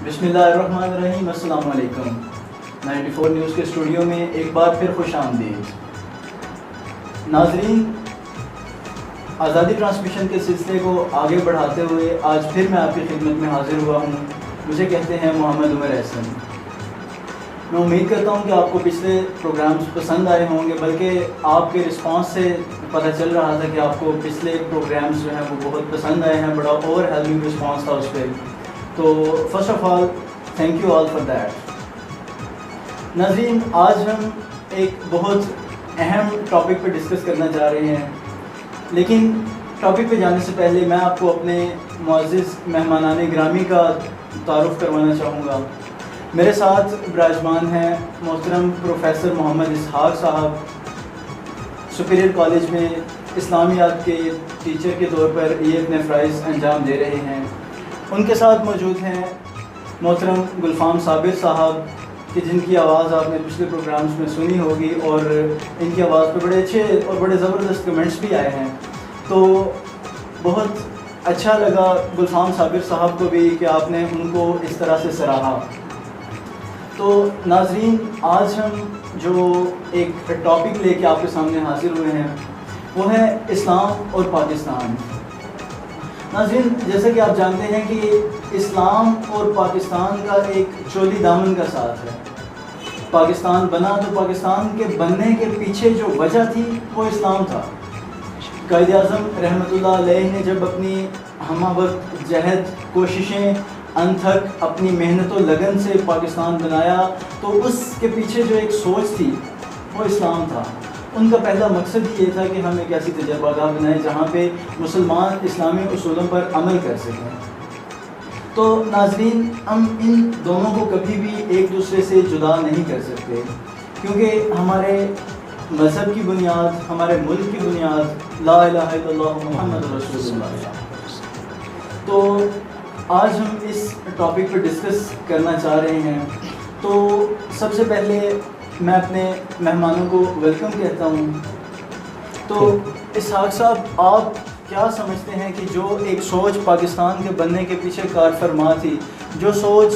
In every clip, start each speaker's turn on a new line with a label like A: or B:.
A: بسم اللہ الرحمن الرحیم. السلام علیکم. 94 نیوز کے اسٹوڈیو میں ایک بار پھر خوش آمدید. ناظرین، آزادی ٹرانسمیشن کے سلسلے کو آگے بڑھاتے ہوئے آج پھر میں آپ کی خدمت میں حاضر ہوا ہوں. مجھے کہتے ہیں محمد عمر احسن. میں امید کرتا ہوں کہ آپ کو پچھلے پروگرامز پسند آئے ہوں گے، بلکہ آپ کے رسپانس سے پتہ چل رہا تھا کہ آپ کو پچھلے پروگرامز جو ہیں وہ بہت پسند آئے ہیں. بڑا اوور ہیلمنگ رسپانس تھا اس پہ. تو first of all thank you all for that. ناظرین، آج ہم ایک بہت اہم ٹاپک پہ ڈسکس کرنا چاہ رہے ہیں، لیکن ٹاپک پہ جانے سے پہلے میں آپ کو اپنے معزز مہمانان گرامی کا تعارف کروانا چاہوں گا. میرے ساتھ براجمان ہیں محترم پروفیسر محمد اسحاق صاحب، سپیریئر کالج میں اسلامیات کے ٹیچر کے طور پر یہ اپنے فرائض انجام دے رہے ہیں. ان کے ساتھ موجود ہیں محترم گلفام صابر صاحب، کہ جن کی آواز آپ نے پچھلے پروگرامز میں سنی ہوگی، اور ان کی آواز پہ بڑے اچھے اور بڑے زبردست کمنٹس بھی آئے ہیں. تو بہت اچھا لگا گلفام صابر صاحب کو بھی کہ آپ نے ان کو اس طرح سے سراہا. تو ناظرین، آج ہم جو ایک ٹاپک لے کے آپ کے سامنے حاضر ہوئے ہیں وہ ہے اسلام اور پاکستان. ناظرین، جیسا کہ آپ جانتے ہیں کہ اسلام اور پاکستان کا ایک چولی دامن کا ساتھ ہے. پاکستان بنا تو پاکستان کے بننے کے پیچھے جو وجہ تھی وہ اسلام تھا. قائد اعظم رحمۃ اللہ علیہ نے جب اپنی ہمہ وقت جہد، کوششیں، انتھک اپنی محنت و لگن سے پاکستان بنایا، تو اس کے پیچھے جو ایک سوچ تھی وہ اسلام تھا. ان کا پہلا مقصد ہی یہ تھا کہ ہم ایک ایسی تجربہ گاہ بنائیں جہاں پہ مسلمان اسلامی اصولوں پر عمل کر سکیں. تو ناظرین، ہم ان دونوں کو کبھی بھی ایک دوسرے سے جدا نہیں کر سکتے، کیونکہ ہمارے مذہب کی بنیاد، ہمارے ملک کی بنیاد لا الہ الا اللہ محمد رسول اللہ. تو آج ہم اس ٹاپک پہ ڈسکس کرنا چاہ رہے ہیں. تو سب سے پہلے میں اپنے مہمانوں کو ویلکم کہتا ہوں. تو اسحاق صاحب، آپ کیا سمجھتے ہیں کہ جو ایک سوچ پاکستان کے بننے کے پیچھے کار فرما تھی، جو سوچ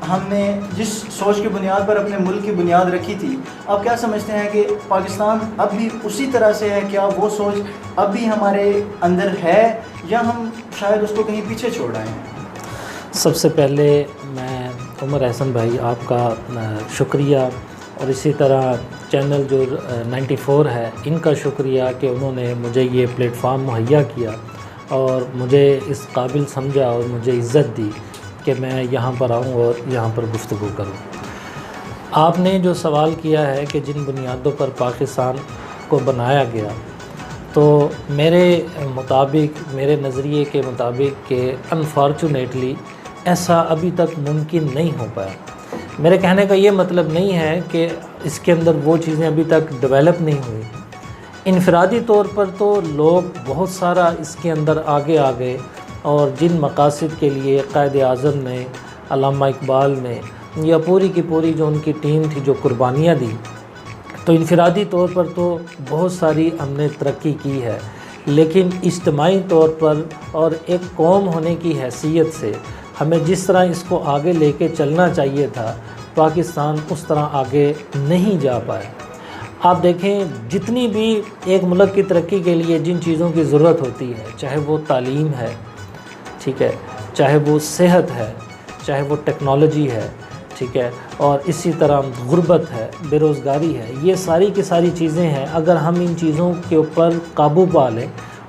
A: ہم نے جس سوچ کی بنیاد پر اپنے ملک کی بنیاد رکھی تھی، آپ کیا سمجھتے ہیں کہ پاکستان اب بھی اسی طرح سے ہے؟ کیا وہ سوچ اب بھی ہمارے اندر ہے، یا ہم شاید اس کو کہیں پیچھے چھوڑ رہے ہیں؟
B: سب سے پہلے میں عمر احسن بھائی آپ کا شکریہ، اور اسی طرح چینل جو 94 ہے ان کا شکریہ کہ انہوں نے مجھے یہ پلیٹ فارم مہیا کیا اور مجھے اس قابل سمجھا اور مجھے عزت دی کہ میں یہاں پر آؤں اور یہاں پر گفتگو کروں. آپ نے جو سوال کیا ہے کہ جن بنیادوں پر پاکستان کو بنایا گیا، تو میرے مطابق، میرے نظریے کے مطابق کہ انفارچونیٹلی ایسا ابھی تک ممکن نہیں ہو پایا. میرے کہنے کا یہ مطلب نہیں ہے کہ اس کے اندر وہ چیزیں ابھی تک ڈیولپ نہیں ہوئی. انفرادی طور پر تو لوگ بہت سارا اس کے اندر آگے آ گئے، اور جن مقاصد کے لیے قائد اعظم نے، علامہ اقبال نے، یا پوری کی پوری جو ان کی ٹیم تھی جو قربانیاں دی، تو انفرادی طور پر تو بہت ساری ہم نے ترقی کی ہے. لیکن اجتماعی طور پر اور ایک قوم ہونے کی حیثیت سے ہمیں جس طرح اس کو آگے لے کے چلنا چاہیے تھا، پاکستان اس طرح آگے نہیں جا پایا. آپ دیکھیں، جتنی بھی ایک ملک کی ترقی کے لیے جن چیزوں کی ضرورت ہوتی ہے، چاہے وہ تعلیم ہے، ٹھیک ہے، چاہے وہ صحت ہے، چاہے وہ ٹیکنالوجی ہے، ٹھیک ہے، اور اسی طرح غربت ہے، بے روزگاری ہے، یہ ساری کی ساری چیزیں ہیں. اگر ہم ان چیزوں کے اوپر قابو پا لیں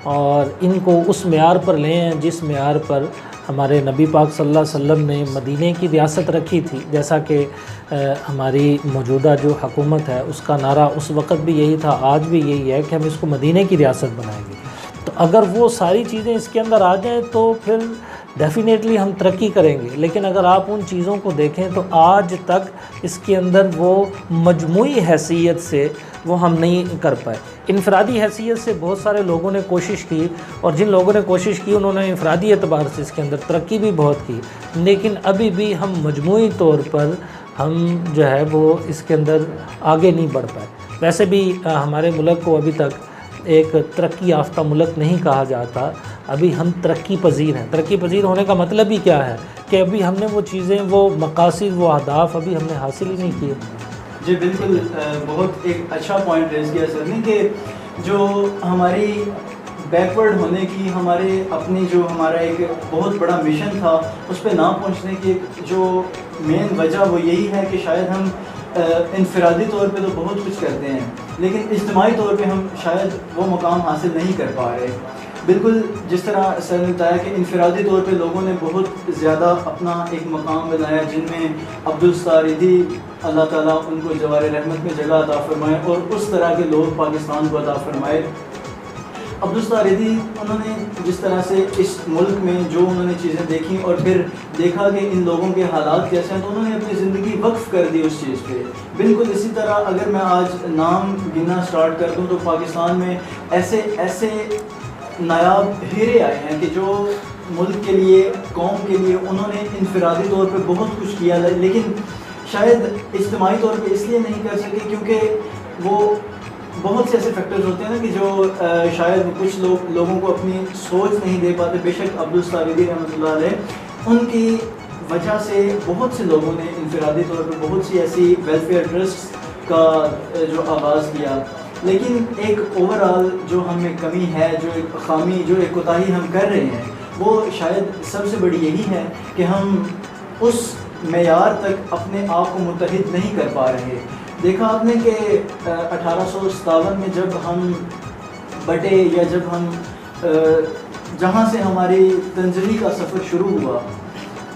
B: اور ان کو اس معیار پر لیں جس معیار پر ہمارے نبی پاک صلی اللہ علیہ وسلم نے مدینہ کی ریاست رکھی تھی، جیسا کہ ہماری موجودہ جو حکومت ہے اس کا نعرہ اس وقت بھی یہی تھا، آج بھی یہی ہے کہ ہم اس کو مدینہ کی ریاست بنائیں گے. تو اگر وہ ساری چیزیں اس کے اندر آ جائیں تو پھر ڈیفینیٹلی ہم ترقی کریں گے. لیکن اگر آپ ان چیزوں کو دیکھیں تو آج تک اس کے اندر وہ مجموعی حیثیت سے وہ ہم نہیں کر پائے. انفرادی حیثیت سے بہت سارے لوگوں نے کوشش کی، اور جن لوگوں نے کوشش کی انہوں نے انفرادی اعتبار سے اس کے اندر ترقی بھی بہت کی، لیکن ابھی بھی ہم مجموعی طور پر ہم جو ہے وہ اس کے اندر آگے نہیں بڑھ پائے. ویسے بھی ہمارے ملک کو ابھی تک ایک ترقی یافتہ ملک نہیں کہا جاتا، ابھی ہم ترقی پذیر ہیں. ترقی پذیر ہونے کا مطلب ہی کیا ہے کہ ابھی ہم نے وہ چیزیں، وہ مقاصد، وہ اہداف ابھی ہم نے حاصل ہی نہیں کیے؟
A: جی بالکل، بہت ایک اچھا پوائنٹ ریز کیا سر نے کہ جو ہماری بیکورڈ ہونے کی، ہمارے اپنی جو ہمارا ایک بہت بڑا مشن تھا اس پہ نہ پہنچنے کی جو مین وجہ وہ یہی ہے کہ شاید ہم انفرادی طور پہ تو بہت کچھ کرتے ہیں لیکن اجتماعی طور پہ ہم شاید وہ مقام حاصل نہیں کر پا رہے. بالکل جس طرح سر نے بتایا کہ انفرادی طور پہ لوگوں نے بہت زیادہ اپنا ایک مقام بنایا، جن میں عبدالستار ایدھی اللہ تعالیٰ ان کو جوار رحمت میں جگہ عطا فرمائے اور اس طرح کے لوگ پاکستان کو عطا فرمائے. عبدالستار ایدھی انہوں نے جس طرح سے اس ملک میں جو انہوں نے چیزیں دیکھیں اور پھر دیکھا کہ ان لوگوں کے حالات کیسے ہیں تو انہوں نے اپنی زندگی وقف کر دی اس چیز پہ. بالکل اسی طرح اگر میں آج نام گننا سٹارٹ کر دوں تو پاکستان میں ایسے ایسے نایاب ہیرے آئے ہیں کہ جو ملک کے لیے، قوم کے لیے انہوں نے انفرادی طور پہ بہت کچھ کیا لیکن شاید اجتماعی طور پہ اس لیے نہیں کر سکے کیونکہ وہ بہت سے ایسے فیکٹرز ہوتے ہیں نا کہ جو شاید کچھ لوگوں کو اپنی سوچ نہیں دے پاتے. بے شک عبدالستار ایدھی رحمۃ اللہ علیہ ان کی وجہ سے بہت سے لوگوں نے انفرادی طور پہ بہت سی ایسی ویلفیئر ٹرسٹ کا جو آغاز کیا، لیکن ایک اوور آل جو ہم میں کمی ہے، جو ایک خامی، جو ایک کوتاہی ہم کر رہے ہیں وہ شاید سب سے بڑی یہی ہے کہ ہم اس معیار تک اپنے آپ کو متحد نہیں کر پا رہے. دیکھا آپ نے کہ 1857 میں جب ہم بٹے یا جب ہم جہاں سے ہماری تنزلی کا سفر شروع ہوا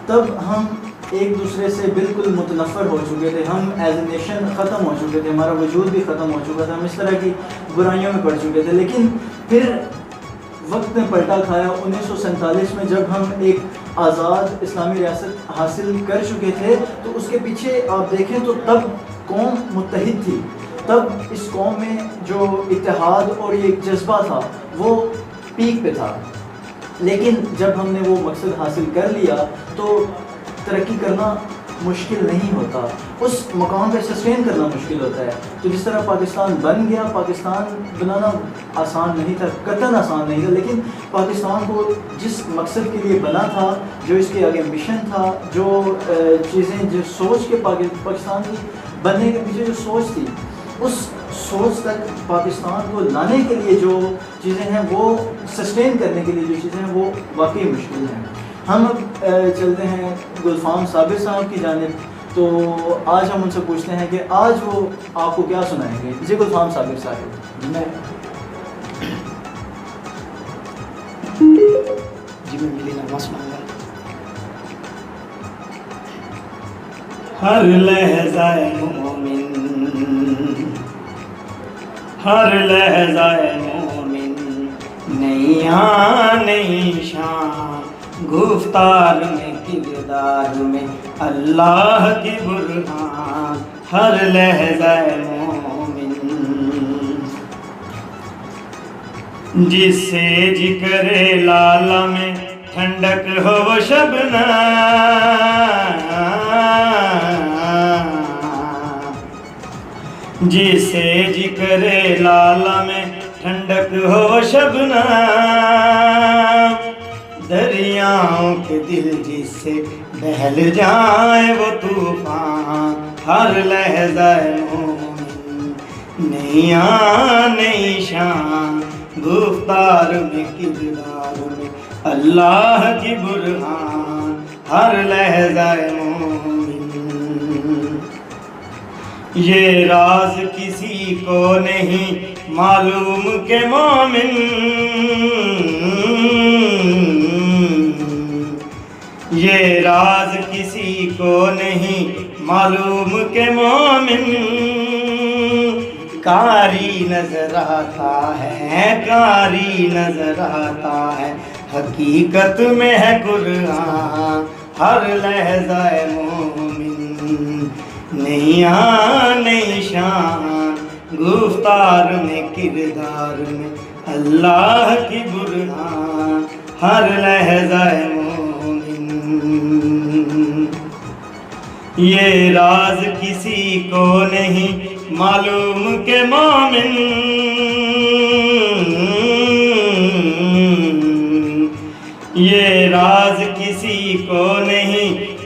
A: تب ہم ایک دوسرے سے بالکل متنفر ہو چکے تھے، ہم ایز اے نیشن ختم ہو چکے تھے، ہمارا وجود بھی ختم ہو چکا تھا، ہم اس طرح کی برائیوں میں پڑ چکے تھے. لیکن پھر وقت نے پلٹا کھایا. 1947 میں جب ہم ایک آزاد اسلامی ریاست حاصل کر چکے تھے تو اس کے پیچھے آپ دیکھیں تو تب قوم متحد تھی، تب اس قوم میں جو اتحاد اور یہ جذبہ تھا وہ پیک پہ تھا. لیکن جب ہم نے وہ مقصد حاصل کر لیا تو ترقی کرنا مشکل نہیں ہوتا، اس مقام پہ سسٹین کرنا مشکل ہوتا ہے. تو جس طرح پاکستان بن گیا، پاکستان بنانا آسان نہیں تھا، قطعاً آسان نہیں تھا، لیکن پاکستان کو جس مقصد کے لیے بنا تھا، جو اس کے آگے مشن تھا، جو چیزیں، جو سوچ کے پاکستان کی بننے کے پیچھے جو سوچ تھی، اس سوچ تک پاکستان کو لانے کے لیے جو چیزیں ہیں، وہ سسٹین کرنے کے لیے جو چیزیں ہیں وہ واقعی مشکل ہیں. ہم اب چلتے ہیں گلفام صابر صاحب کی جانب. تو آج ہم ان سے پوچھتے ہیں کہ آج وہ آپ کو کیا سنائیں گے. جی گلفام صابر صاحب.
C: میں ملی نماز مانگا. ہر لحظہ مومن، ہر لحظہ مومن، نئی نئی شان، گفتار میں کردار میں اللہ کی برہان. ہر لحظہ مومن، جس سے ذکر لالا میں ٹھنڈک ہو وہ شبنم، جس سے ذکر لالا میں ٹھنڈک ہو وہ شبنم، دریاؤں کے دل جس سے بہل جائے وہ طوفان. ہر لحظہ مومن، نئی شان، گفتار میں کردار میں اللہ کی برہان. ہر لحظہ مومن، یہ راز کسی کو نہیں معلوم کہ مومن، یہ راز کسی کو نہیں معلوم کہ مومن. کاری نظر آتا ہے، کاری نظر آتا ہے، حقیقت میں ہے قرآن. ہر لحظہ مومن، نئی شان، گفتار میں کردار میں اللہ کی برہان. ہر لحظہ مومن، یہ راز کسی کو نہیں معلوم کہ مومن، یہ راز کسی کو نہیں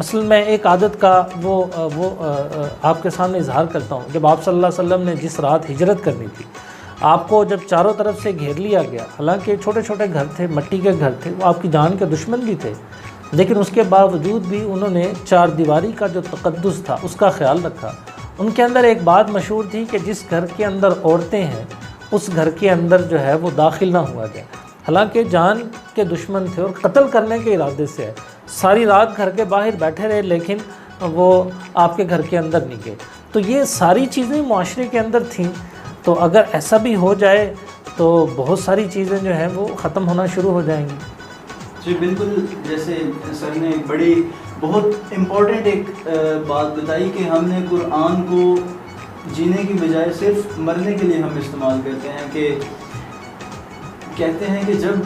B: مثلا میں ایک عادت کا وہ آپ کے سامنے اظہار کرتا ہوں. جب آپ صلی اللہ علیہ وسلم نے جس رات ہجرت کرنی تھی، آپ کو جب چاروں طرف سے گھیر لیا گیا، حالانکہ چھوٹے چھوٹے گھر تھے، مٹی کے گھر تھے، وہ آپ کی جان کے دشمن بھی تھے، لیکن اس کے باوجود بھی انہوں نے چار دیواری کا جو تقدس تھا اس کا خیال رکھا. ان کے اندر ایک بات مشہور تھی کہ جس گھر کے اندر عورتیں ہیں اس گھر کے اندر جو ہے وہ داخل نہ ہوا جائے. حالانکہ جان کے دشمن تھے اور قتل کرنے کے ارادے سے ہے، ساری رات گھر کے باہر بیٹھے رہے لیکن وہ آپ کے گھر کے اندر نہیں گئے. تو یہ ساری چیزیں معاشرے کے اندر تھیں. تو اگر ایسا بھی ہو جائے تو بہت ساری چیزیں جو ہیں وہ ختم ہونا شروع ہو جائیں گی.
A: جی بالکل، جیسے سر نے بڑی بہت امپورٹنٹ ایک بات بتائی کہ ہم نے قرآن کو جینے کی بجائے صرف مرنے کے لیے ہم استعمال کرتے ہیں. کہ کہتے ہیں کہ جب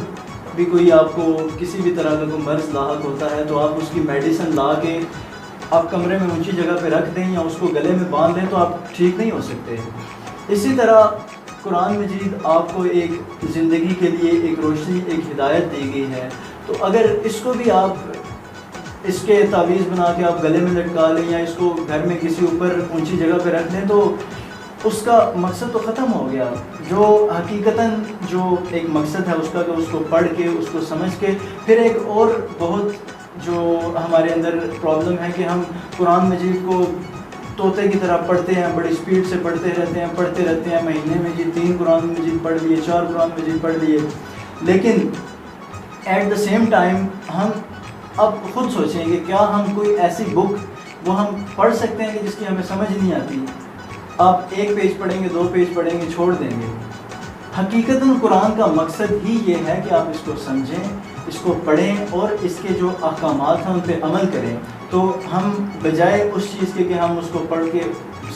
A: بھی کوئی آپ کو کسی بھی طرح کا کوئی مرض لاحق ہوتا ہے تو آپ اس کی میڈیسن لا کے آپ کمرے میں اونچی جگہ پہ رکھ دیں یا اس کو گلے میں باندھ دیں تو آپ ٹھیک نہیں ہو سکتے. اسی طرح قرآن مجید آپ کو ایک زندگی کے لیے ایک روشنی، ایک ہدایت دی گئی ہے. تو اگر اس کو بھی آپ اس کے تعویذ بنا کے آپ گلے میں لٹکا لیں یا اس کو گھر میں کسی اوپر اونچی جگہ پہ رکھ دیں تو اس کا مقصد تو ختم ہو گیا. جو حقیقتاً جو ایک مقصد ہے اس کا کہ اس کو پڑھ کے اس کو سمجھ کے پھر ایک اور بہت جو ہمارے اندر پرابلم ہے کہ ہم قرآن مجید کو طوطے کی طرح پڑھتے ہیں، بڑی سپیڈ سے پڑھتے رہتے ہیں مہینے میں جی 3 قرآن مجید پڑھ لیے، 4 قرآن مجید پڑھ لیے. لیکن ایٹ دا سیم ٹائم ہم اب خود سوچیں کہ کیا ہم کوئی ایسی بک وہ ہم پڑھ سکتے ہیں کہ جس کی ہمیں سمجھ نہیں آتی. آپ 1 پیج پڑھیں گے، 2 پیج پڑھیں گے، چھوڑ دیں گے. حقیقتاً قرآن کا مقصد ہی یہ ہے کہ آپ اس کو سمجھیں، اس کو پڑھیں اور اس کے جو احکامات ہیں ان پہ عمل کریں. تو ہم بجائے اس چیز کے کہ ہم اس کو پڑھ کے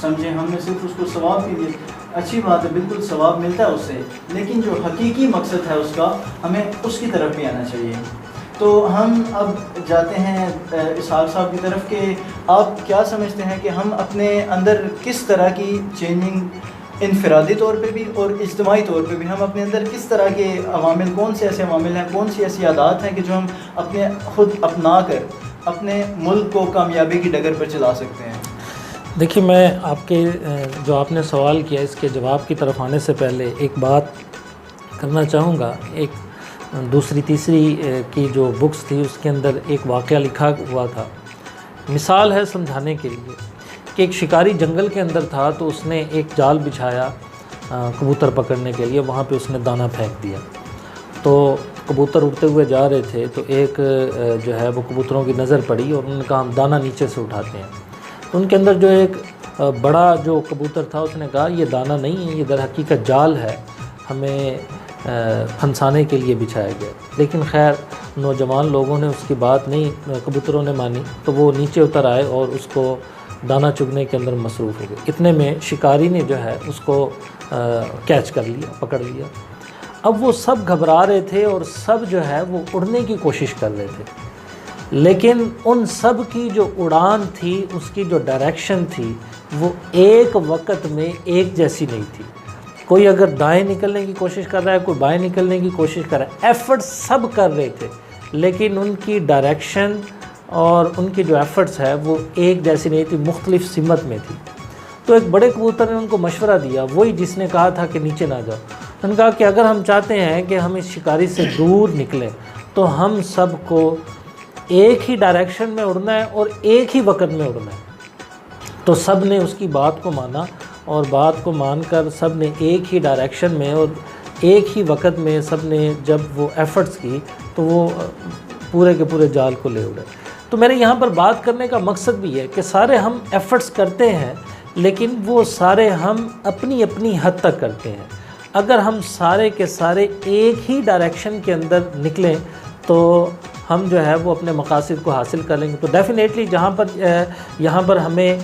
A: سمجھیں، ہم نے صرف اس کو ثواب کے لیے، اچھی بات ہے، بالکل ثواب ملتا ہے اس سے، لیکن جو حقیقی مقصد ہے اس کا ہمیں اس کی طرف بھی آنا چاہیے. تو ہم اب جاتے ہیں اسحاق صاحب کی طرف کہ آپ کیا سمجھتے ہیں کہ ہم اپنے اندر کس طرح کی چینجنگ انفرادی طور پہ بھی اور اجتماعی طور پہ بھی ہم اپنے اندر کس طرح کے عوامل، کون سے ایسے عوامل ہیں، کون سی ایسی عادات ہیں کہ جو ہم اپنے خود اپنا کر اپنے ملک کو کامیابی کی ڈگر پر چلا سکتے ہیں؟
B: دیکھیے، میں آپ کے جو آپ نے سوال کیا اس کے جواب کی طرف آنے سے پہلے ایک بات کرنا چاہوں گا. ایک دوسری تیسری کی جو بکس تھی اس کے اندر ایک واقعہ لکھا ہوا تھا، مثال ہے سمجھانے کے لیے، کہ ایک شکاری جنگل کے اندر تھا تو اس نے ایک جال بچھایا کبوتر پکڑنے کے لیے، وہاں پہ اس نے دانہ پھینک دیا. تو کبوتر اڑتے ہوئے جا رہے تھے تو ایک جو ہے وہ کبوتروں کی نظر پڑی اور انہوں نے کہا ہم دانہ نیچے سے اٹھاتے ہیں. تو ان کے اندر جو ایک بڑا جو کبوتر تھا اس نے کہا یہ دانہ نہیں ہے، یہ در حقیقت جال ہے، ہمیں پھنسانے کے لیے بچھایا گیا. لیکن خیر نوجوان لوگوں نے اس کی بات نہیں، کبوتروں نے مانی، تو وہ نیچے اتر آئے اور اس کو دانہ چگنے کے اندر مصروف ہو گئے. اتنے میں شکاری نے جو ہے اس کو کیچ کر لیا، پکڑ لیا. اب وہ سب گھبرا رہے تھے اور سب جو ہے وہ اڑنے کی کوشش کر رہے تھے، لیکن ان سب کی جو اڑان تھی، اس کی جو ڈائریکشن تھی، وہ ایک وقت میں ایک جیسی نہیں تھی. کوئی اگر دائیں نکلنے کی کوشش کر رہا ہے، کوئی بائیں نکلنے کی کوشش کر رہا ہے، ایفرٹ سب کر رہے تھے، لیکن ان کی ڈائریکشن اور ان کی جو ایفرٹس ہے وہ ایک جیسی نہیں تھی، مختلف سمت میں تھی. تو ایک بڑے کبوتر نے ان کو مشورہ دیا، وہی جس نے کہا تھا کہ نیچے نہ جاؤ. انہوں نے کہا کہ اگر ہم چاہتے ہیں کہ ہم اس شکاری سے دور نکلیں تو ہم سب کو ایک ہی ڈائریکشن میں اڑنا ہے اور ایک ہی وقت میں اڑنا ہے. تو سب نے اس کی بات کو مانا اور بات کو مان کر سب نے ایک ہی ڈائریکشن میں اور ایک ہی وقت میں سب نے جب وہ ایفرٹس کی تو وہ پورے کے پورے جال کو لے اڑے. تو میرے یہاں پر بات کرنے کا مقصد بھی ہے کہ سارے ہم ایفرٹس کرتے ہیں، لیکن وہ سارے ہم اپنی اپنی حد تک کرتے ہیں. اگر ہم سارے کے سارے ایک ہی ڈائریکشن کے اندر نکلیں تو ہم جو ہے وہ اپنے مقاصد کو حاصل کر لیں گے. تو ڈیفینیٹلی یہاں پر ہمیں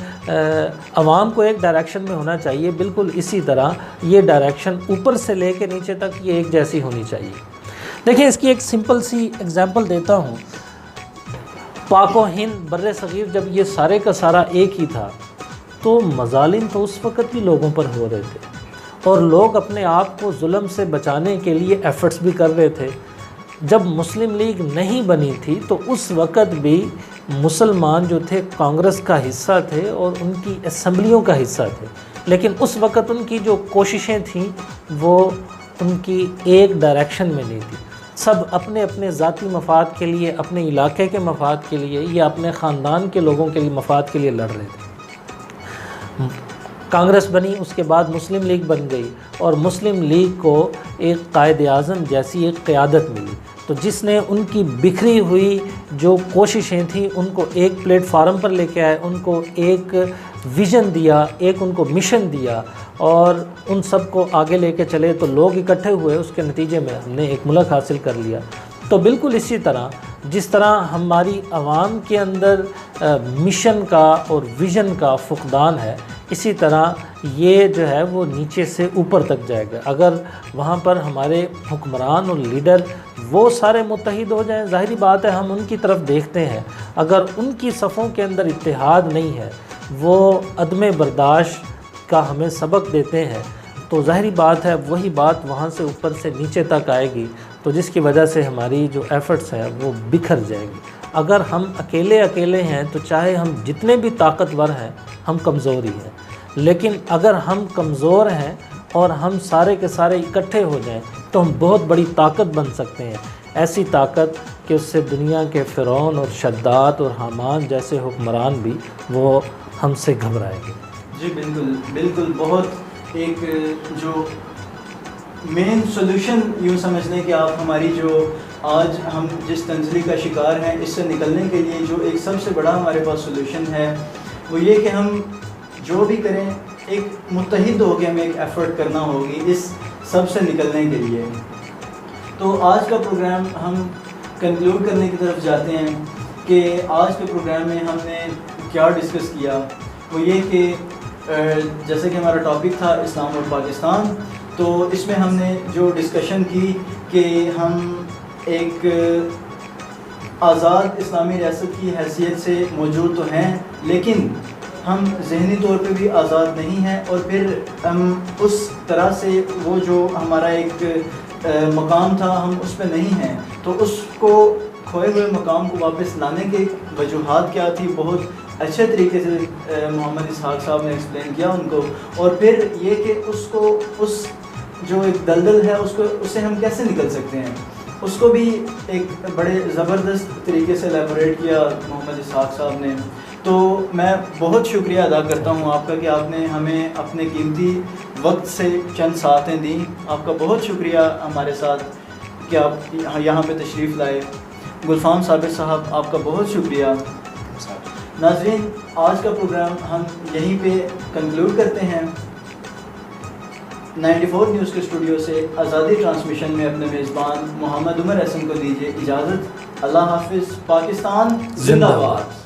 B: عوام کو ایک ڈائریکشن میں ہونا چاہیے، بالکل اسی طرح یہ ڈائریکشن اوپر سے لے کے نیچے تک یہ ایک جیسی ہونی چاہیے. دیکھیں اس کی ایک سمپل سی اگزامپل دیتا ہوں. پاک و ہند بر صغیر جب یہ سارے کا سارا ایک ہی تھا تو مظالم تو اس وقت بھی لوگوں پر ہو رہے تھے اور لوگ اپنے آپ کو ظلم سے بچانے کے لیے ایفرٹس بھی کر رہے تھے. جب مسلم لیگ نہیں بنی تھی تو اس وقت بھی مسلمان جو تھے کانگریس کا حصہ تھے اور ان کی اسمبلیوں کا حصہ تھے، لیکن اس وقت ان کی جو کوششیں تھیں وہ ان کی ایک ڈائریکشن میں نہیں تھی، سب اپنے اپنے ذاتی مفاد کے لیے، اپنے علاقے کے مفاد کے لیے یا اپنے خاندان کے لوگوں کے لیے مفاد کے لیے لڑ رہے تھے۔ کانگریس بنی، اس کے بعد مسلم لیگ بن گئی اور مسلم لیگ کو ایک قائد اعظم جیسی ایک قیادت ملی، تو جس نے ان کی بکھری ہوئی جو کوششیں تھیں ان کو ایک پلیٹ فارم پر لے کے آئے، ان کو ایک ویژن دیا، ایک ان کو مشن دیا اور ان سب کو آگے لے کے چلے، تو لوگ اکٹھے ہوئے، اس کے نتیجے میں ہم نے ایک ملک حاصل کر لیا۔ تو بالکل اسی طرح جس طرح ہماری عوام کے اندر مشن کا اور ویژن کا فقدان ہے، اسی طرح یہ جو ہے وہ نیچے سے اوپر تک جائے گا۔ اگر وہاں پر ہمارے حکمران اور لیڈر وہ سارے متحد ہو جائیں، ظاہری بات ہے ہم ان کی طرف دیکھتے ہیں، اگر ان کی صفوں کے اندر اتحاد نہیں ہے، وہ عدم برداشت کا ہمیں سبق دیتے ہیں، تو ظاہری بات ہے وہی بات وہاں سے اوپر سے نیچے تک آئے گی، تو جس کی وجہ سے ہماری جو ایفرٹس ہیں وہ بکھر جائیں گی۔ اگر ہم اکیلے ہیں تو چاہے ہم جتنے بھی طاقتور ہیں ہم کمزور ہی ہیں، لیکن اگر ہم کمزور ہیں اور ہم سارے کے سارے اکٹھے ہو جائیں تو ہم بہت بڑی طاقت بن سکتے ہیں، ایسی طاقت کہ اس سے دنیا کے فرعون اور شداد اور حامان جیسے حکمران بھی وہ ہم سے گھبرائیں گے۔
A: جی بالکل بہت ایک جو مین سولوشن یوں سمجھ لیں کہ آپ ہماری جو آج ہم جس تنزلی کا شکار ہیں اس سے نکلنے کے لیے جو ایک سب سے بڑا ہمارے پاس سولوشن ہے وہ یہ کہ ہم جو بھی کریں ایک متحد ہو کے ہمیں ایک ایفرٹ کرنا ہوگی اس سب سے نکلنے کے لیے۔ تو آج کا پروگرام ہم کنکلوڈ کرنے کی طرف جاتے ہیں کہ آج کے پروگرام میں ہم نے کیا ڈسکس کیا، وہ یہ کہ جیسے کہ ہمارا ٹاپک تھا اسلام اور پاکستان، تو اس میں ہم نے جو ڈسکشن کی کہ ہم ایک آزاد اسلامی ریاست کی حیثیت سے موجود تو ہیں لیکن ہم ذہنی طور پہ بھی آزاد نہیں ہیں، اور پھر ہم اس طرح سے وہ جو ہمارا ایک مقام تھا ہم اس پہ نہیں ہیں، تو اس کو کھوئے ہوئے مقام کو واپس لانے کے وجوہات کیا تھی، بہت اچھے طریقے سے محمد اسحاق صاحب نے ایکسپلین کیا ان کو، اور پھر یہ کہ اس کو اس جو ایک دلدل ہے اس سے ہم کیسے نکل سکتے ہیں، اس کو بھی ایک بڑے زبردست طریقے سے ایلیبوریٹ کیا محمد اسحاق صاحب نے۔ تو میں بہت شکریہ ادا کرتا ہوں آپ کا کہ آپ نے ہمیں اپنے قیمتی وقت سے چند ساعتیں دیں، آپ کا بہت شکریہ ہمارے ساتھ کہ آپ یہاں پہ تشریف لائے۔ گلفام صابر صاحب آپ کا بہت شکریہ۔ ناظرین، آج کا پروگرام ہم یہیں پہ کنکلوڈ کرتے ہیں۔ 94 نیوز کے اسٹوڈیو سے آزادی ٹرانسمیشن میں اپنے میزبان محمد عمر احسن کو دیجیے اجازت۔ اللہ حافظ۔ پاکستان زندہ باد۔